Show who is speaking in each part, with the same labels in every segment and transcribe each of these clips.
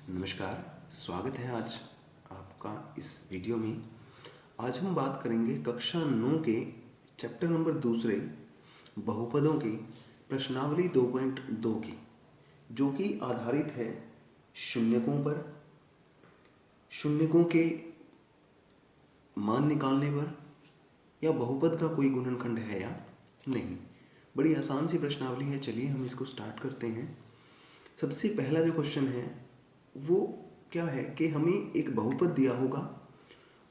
Speaker 1: नमस्कार, स्वागत है आज आपका इस वीडियो में। आज हम बात करेंगे कक्षा 9 के चैप्टर नंबर दूसरे बहुपदों की प्रश्नावली 2.2 की, जो कि आधारित है शून्यकों पर, शून्यकों के मान निकालने पर, या बहुपद का कोई गुणनखंड है या नहीं। बड़ी आसान सी प्रश्नावली है। चलिए हम इसको स्टार्ट करते हैं। सबसे पहला जो क्वेश्चन है वो क्या है कि हमें एक बहुपद दिया होगा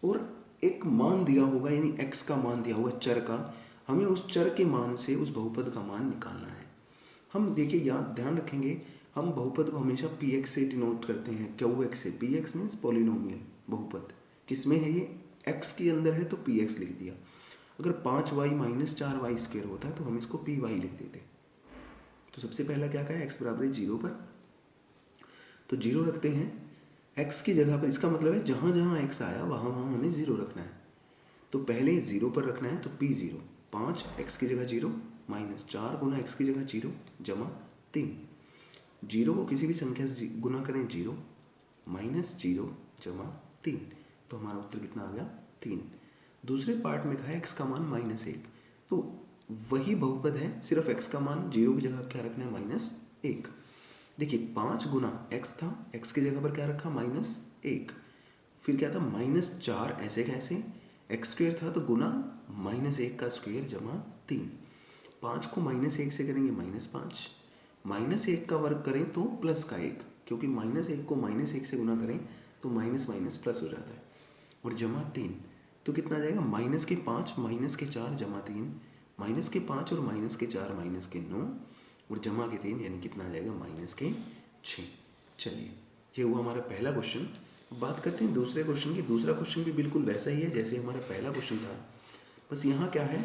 Speaker 1: और एक मान दिया होगा, यानी x का मान दिया होगा चर का। हमें उस चर के मान से उस बहुपद का मान निकालना है। हम देखिए याद ध्यान रखेंगे, हम बहुपद को हमेशा px से डिनोट करते हैं, qx से। px मीन्स पॉलिनोमियल बहुपद। किस में है ये? x के अंदर है तो px लिख दिया। अगर 5y माइनस 4y स्क्वायर होता है तो हम इसको py लिख देते। तो सबसे पहला क्या कहा है? x बराबर है 0 पर, तो 0 रखते हैं। x की जगह पर, इसका मतलब है जहाँ जहाँ x आया वहाँ वहाँ हमें 0 रखना है। तो पहले 0 पर रखना है, तो p0 5 x की जगह 0 माइनस 4 गुना x की जगह 0 जमा 3। 0 को किसी भी संख्या से गुना करें 0 माइनस 0 जमा 3, तो हमारा उत्तर कितना आ गया? 3। दूसरे पार्ट में कहा है x का मान -1, तो वही बहुपद है, सिर्फ x का मान 0 की जगह क्या रखना है? -1। देखिए 5 गुना x था, x की जगह पर क्या रखा? -1। फिर क्या था? -4, ऐसे कैसे? x स्क्वायर था तो गुना -1 का स्क्वायर जमा 3। 5 को -1 से करेंगे -5, -1 का वर्ग करें तो प्लस का 1, क्योंकि -1 को -1 से गुना करें तो माइनस माइनस प्लस हो जाता है, और जमा 3। तो कितना आ जाएगा? -5 -4 जमा 3, -5 और -4 -9 और जमा के 3, यानी कितना आ जाएगा? -6। चलिए ये हुआ हमारा पहला क्वेश्चन। बात करते हैं दूसरे क्वेश्चन की। दूसरा क्वेश्चन भी बिल्कुल वैसा ही है जैसे हमारा पहला क्वेश्चन था, बस यहाँ क्या है,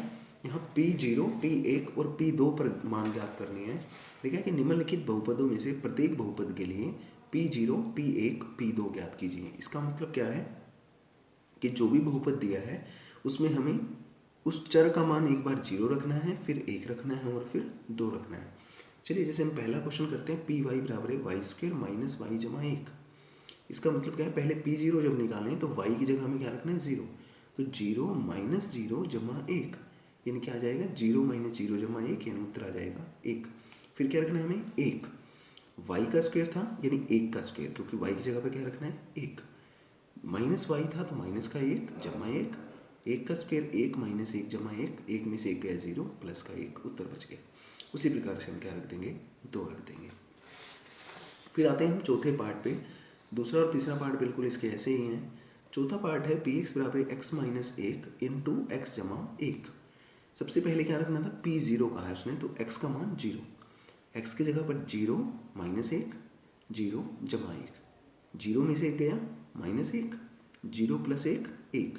Speaker 1: यहाँ P0, P1 और P2 पर मान ज्ञात करनी है। देखा कि निम्नलिखित बहुपदों में से प्रत्येक बहुपद के लिए P0, P1, P2 ज्ञात कीजिए। इसका मतलब क्या है कि जो भी बहुपद दिया है उसमें हमें उस चर का मान एक बार 0 रखना है, फिर 1 रखना है और फिर 2 रखना है। चलिए जैसे हम पहला क्वेश्चन करते हैं, पी वाई बराबर है वाई स्क्वायर माइनस वाई जमा 1। इसका मतलब क्या है? पहले P0 जब निकालें तो y की जगह हमें क्या रखना है? 0। तो 0 माइनस 0 जमा 1, यानी क्या आ जाएगा? 0 माइनस 0 जमा 1, यानी उत्तर आ जाएगा 1। फिर क्या रखना है हमें? 1। y का स्क्वायर था यानी 1 का स्क्वायर, क्योंकि y की जगह पर क्या रखना है? 1। माइनस वाई था तो माइनस का 1 जमा 1, 1 का स्क्वायर 1 माइनस 1 जमा 1, 1 में से 1 गया 0, प्लस का 1, उत्तर बच गया। उसी प्रकार से हम क्या रख देंगे? 2 रख देंगे। फिर आते हैं हम चौथे पार्ट पे। दूसरा और तीसरा पार्ट बिल्कुल इसके ऐसे ही हैं। चौथा पार्ट है px बराबर x माइनस 1 इंटू एक्स जमा 1। सबसे पहले क्या रखना था? P0 कहा है उसने, तो x का मान 0, x की जगह पर 0 माइनस 1 0 जमा 1, 0 में से 1 गया -1, 0 प्लस 1 1,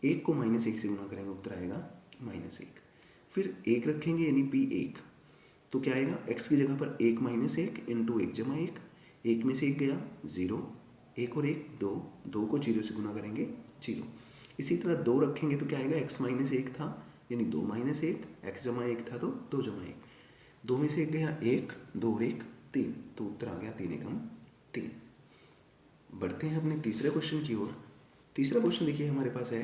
Speaker 1: 1 को -1 से गुना करेंगे उत्तर आएगा -1। फिर 1 रखेंगे यानी P1, तो क्या आएगा? x की जगह पर 1 माइनस 1 इंटू 1 जमा 1, 1 में से 1 गया 0, 1 और 1 2, 2 को 0 से गुना करेंगे 0। इसी तरह 2 रखेंगे तो क्या आएगा? x माइनस 1 था यानी 2 माइनस 1, x जमा 1 था तो 2 जमा 1, 2 में से 1 गया 1, 2 और 1 3, तो उत्तर आ गया 3 एकम 3। बढ़ते हैं अपने तीसरे क्वेश्चन की ओर। तीसरा क्वेश्चन देखिए हमारे पास है,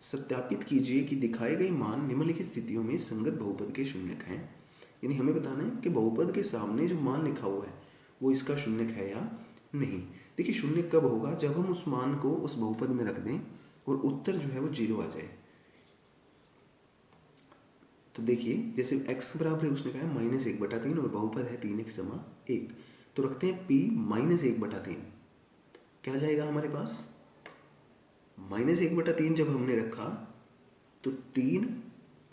Speaker 1: सत्यापित कीजिए कि दिखाए गए मान निम्नलिखित स्थितियों में संगत बहुपद के शून्यक हैं। यानी हमें बताना है कि बहुपद के सामने जो मान लिखा हुआ है वो इसका शून्यक है या नहीं। देखिए शून्यक कब होगा? जब हम उस मान को उस बहुपद में रख दें और उत्तर जो है वो 0 आ जाए। तो देखिए जैसे x बराबर है, उसने कहा है -1/3 और बहुपद है 3x जमा 1, तो रखते हैं p -1/3। क्या जाएगा हमारे पास? -1/3 जब हमने रखा तो 3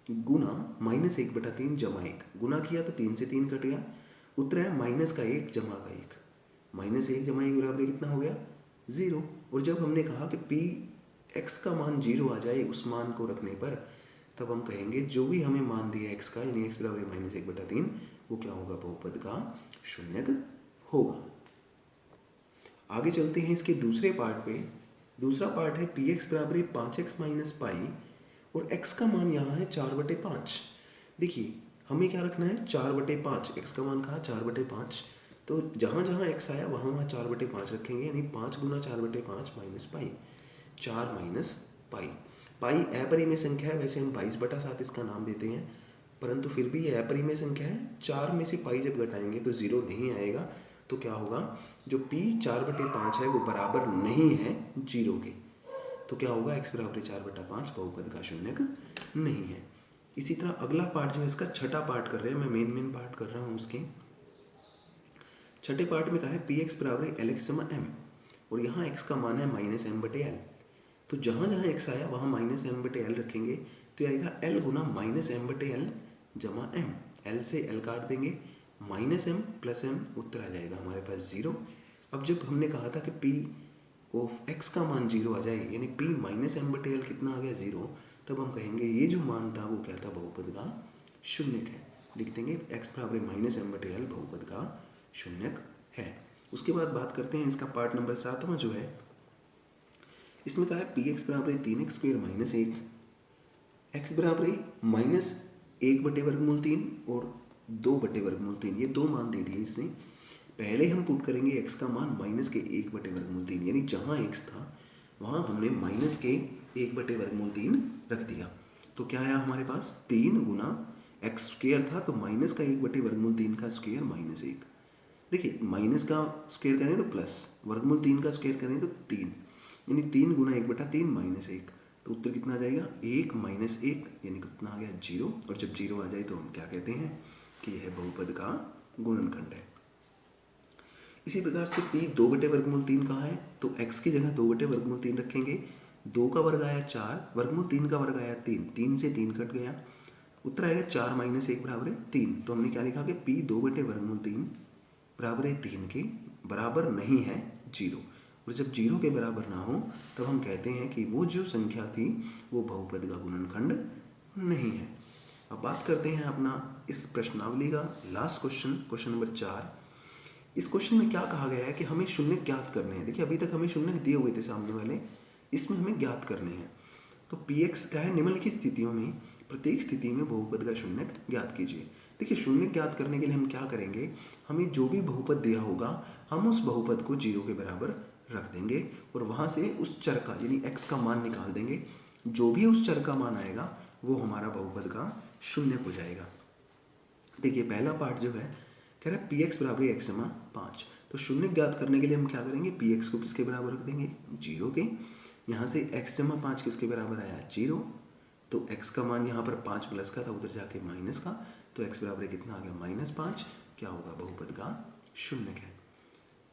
Speaker 1: गुना -1/3 जमा 1, गुना किया तो 3 से 3 कट गया, उत्तर है -1 जमा 1। -1 जमा 1 बराबर कितना हो गया? 0। और जब हमने कहा कि p x का मान 0 आ जाए उस मान को रखने पर, तब हम कहेंगे जो भी हमें मान दिया x का, यानी x बराबर -1/3, वो क्या होगा? बहुपद का शून्यक होगा। आगे चलते हैं इसके दूसरे पार्ट पे। दूसरा पार्ट है px बराबर 5x माइनस पाई और x का मान यहाँ है 4/5। देखिए हमें क्या रखना है? 4/5, x का मान कहा 4/5, तो जहाँ जहाँ एक्स आया वहाँ वहाँ 4/5 रखेंगे, यानी 5 गुना 4/5 माइनस पाई, 4 माइनस पाई। पाई अपरिमेय संख्या है, वैसे हम 22/7 इसका नाम देते हैं, परंतु फिर भी ये अपरिमेय संख्या है। 4 में से पाई जब घटाएंगे तो 0 नहीं आएगा, तो क्या होगा, जो p 4/5 है वो बराबर नहीं है 0 के, तो क्या होगा, x बराबर 4/5 बहुपद का शून्यक नहीं है। इसी तरह अगला पार्ट जो है इसका छठा पार्ट कर रहे हैं, मैं मेन पार्ट कर रहा हूँ उसके। छठे पार्ट में कहा है पी एक्स बराबर LX/M, और यहाँ x का मान है -M/L। तो जहाँ जहाँ x आया वहाँ -M/L रखेंगे, तो ये आएगा L गुना -M/L जमा M। L से L काट देंगे, -M + M, उत्तर आ जाएगा हमारे पास 0। अब जब हमने कहा था कि P ऑफ x का मान 0 आ जाए, यानी P -M/L कितना आ गया 0, तब हम कहेंगे ये जो मान था वो क्या था, बहुपद का शून्यक है। लिख देंगे x बराबर -M/L बहुपद का शून्यक है। उसके बाद बात करते हैं इसका पार्ट नंबर 7वां जो है, इसमें कहा है पी एक्स बराबर 3x² - 1, x बराबर -1/√3 और 2/√3, ये दो मान दे दिए इसने। पहले हम पुट करेंगे x का मान -1/√3, यानी जहाँ x था वहाँ हमने -1/√3 रख दिया, तो क्या आया हमारे पास, 3 गुना x² था तो -1/√3 का स्क्वायर -1। देखिए माइनस का स्क्वायर करें तो प्लस, वर्गमूल 3 का स्क्वायर करें तो 3, यानी 3 गुना 1/3 -1, तो उत्तर कितना आ जाएगा, 1 - 1, यानी कितना आ गया 0। और जब 0 आ जाए तो हम क्या कहते हैं कि यह बहुपद का गुणनखंड है। इसी प्रकार से p 2/√3 कहा है, तो x की जगह 2/√3 रखेंगे। 2 का वर्ग आया 4, वर्गमूल 3 का वर्ग आया 3, 3 से 3 कट गया, उत्तर आएगा 4 - 1 बराबर 3। तो हमने क्या लिखा कि p 2/√3 बराबर 3 के बराबर नहीं है 0, और जब 0 के बराबर ना हो तब हम कहते हैं कि वो जो संख्या थी वो बहुपद का गुणनखंड नहीं है। अब बात करते हैं अपना इस प्रश्नावली का लास्ट क्वेश्चन, क्वेश्चन नंबर 4। इस क्वेश्चन में क्या कहा गया है कि हमें शून्य ज्ञात करने हैं। देखिए अभी तक हमें शून्य दिए हुए थे सामने वाले, इसमें हमें ज्ञात करने हैं। तो पी एक्स क्या है, निम्नलिखित स्थितियों में प्रत्येक स्थिति में बहुपद का शून्यक ज्ञात कीजिए। देखिए शून्य ज्ञात करने के लिए हम क्या करेंगे, हमें जो भी बहुपद दिया होगा हम उस बहुपद को 0 के बराबर रख देंगे और वहाँ से उस चर का यानी x का मान निकाल देंगे। जो भी उस चर का मान आएगा वो हमारा बहुपद का शून्यक हो जाएगा। देखिए पहला पार्ट जो है कह रहा है पी एक्स बराबर x/5, तो शून्य ज्ञात करने के लिए हम क्या करेंगे, पी एक्स को किसके बराबर रख देंगे, 0 के। यहाँ से x/5 किसके बराबर आया, 0, तो x का मान यहाँ पर 5 प्लस का था, उधर जाके माइनस का, तो x बराबर कितना आ गया, -5। क्या होगा, बहुपद का शून्यक है।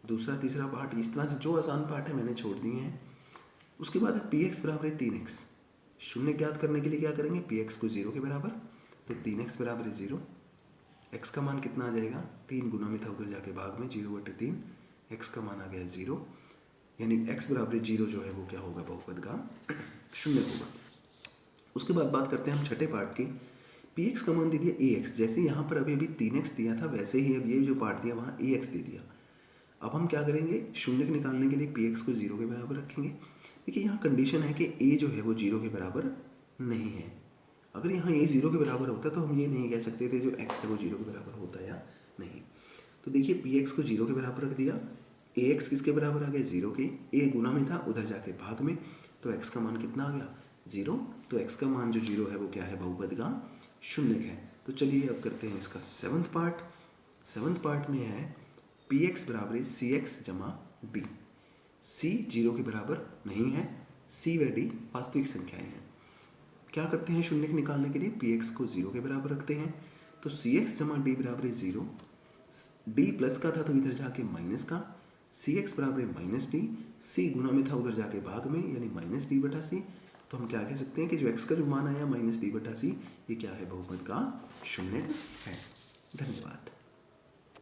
Speaker 1: दूसरा तीसरा पार्ट इस तरह से जो आसान पार्ट है मैंने छोड़ दिए हैं। उसके बाद है पी एक्स बराबर 3x, शून्य ज्ञात करने के लिए क्या करेंगे, पी एक्स को 0 के बराबर, तो 3x बराबर 0, x का मान कितना आ जाएगा, 3 गुना में था उधर जाके भाग में, 0/3, x का मान आ गया 0, यानी x बराबर 0 जो है वो क्या होगा, बहुपद का शून्य होगा। उसके बाद बात करते हैं हम छठे पार्ट की। पी एक्स का मान दे दिया ax, जैसे यहाँ पर अभी 3x दिया था वैसे ही अब ये जो पार्ट दिया वहाँ ax दे दिया। अब हम क्या करेंगे, शून्य निकालने के लिए पी एक्स को 0 के बराबर रखेंगे। देखिए यहाँ कंडीशन है कि a जो है वो 0 के बराबर नहीं है। अगर यहाँ a 0 के बराबर होता तो हम ये नहीं कह सकते थे जो x है वो 0 के बराबर होता या नहीं। तो देखिए पी एक्स को 0 के बराबर रख दिया, ए एक्स किसके बराबर आ गया, 0 के, a गुना में था उधर जाके भाग में, तो x का मान कितना आ गया, 0, तो x का मान जो 0 है वो क्या है, बहुपद का शून्यक है। तो चलिए अब करते हैं इसका सेवन्थ पार्ट। सेवन्थ पार्ट में है पी एक्स बराबर cx जमा d। c 0 के बराबर नहीं है, c व d वास्तविक संख्याएं हैं। क्या करते हैं शून्य निकालने के लिए, पी एक्स को 0 के बराबर रखते हैं, तो सी एक्स जमा डी बराबर 0, d प्लस का था तो इधर जाके माइनस का, सी एक्स बराबर -d, c गुना में था उधर जाके भाग में, यानी -d/c। तो हम क्या कह सकते हैं कि जो x का जो मान आया -d/c, ये क्या है, बहुपद का शून्यक है। धन्यवाद।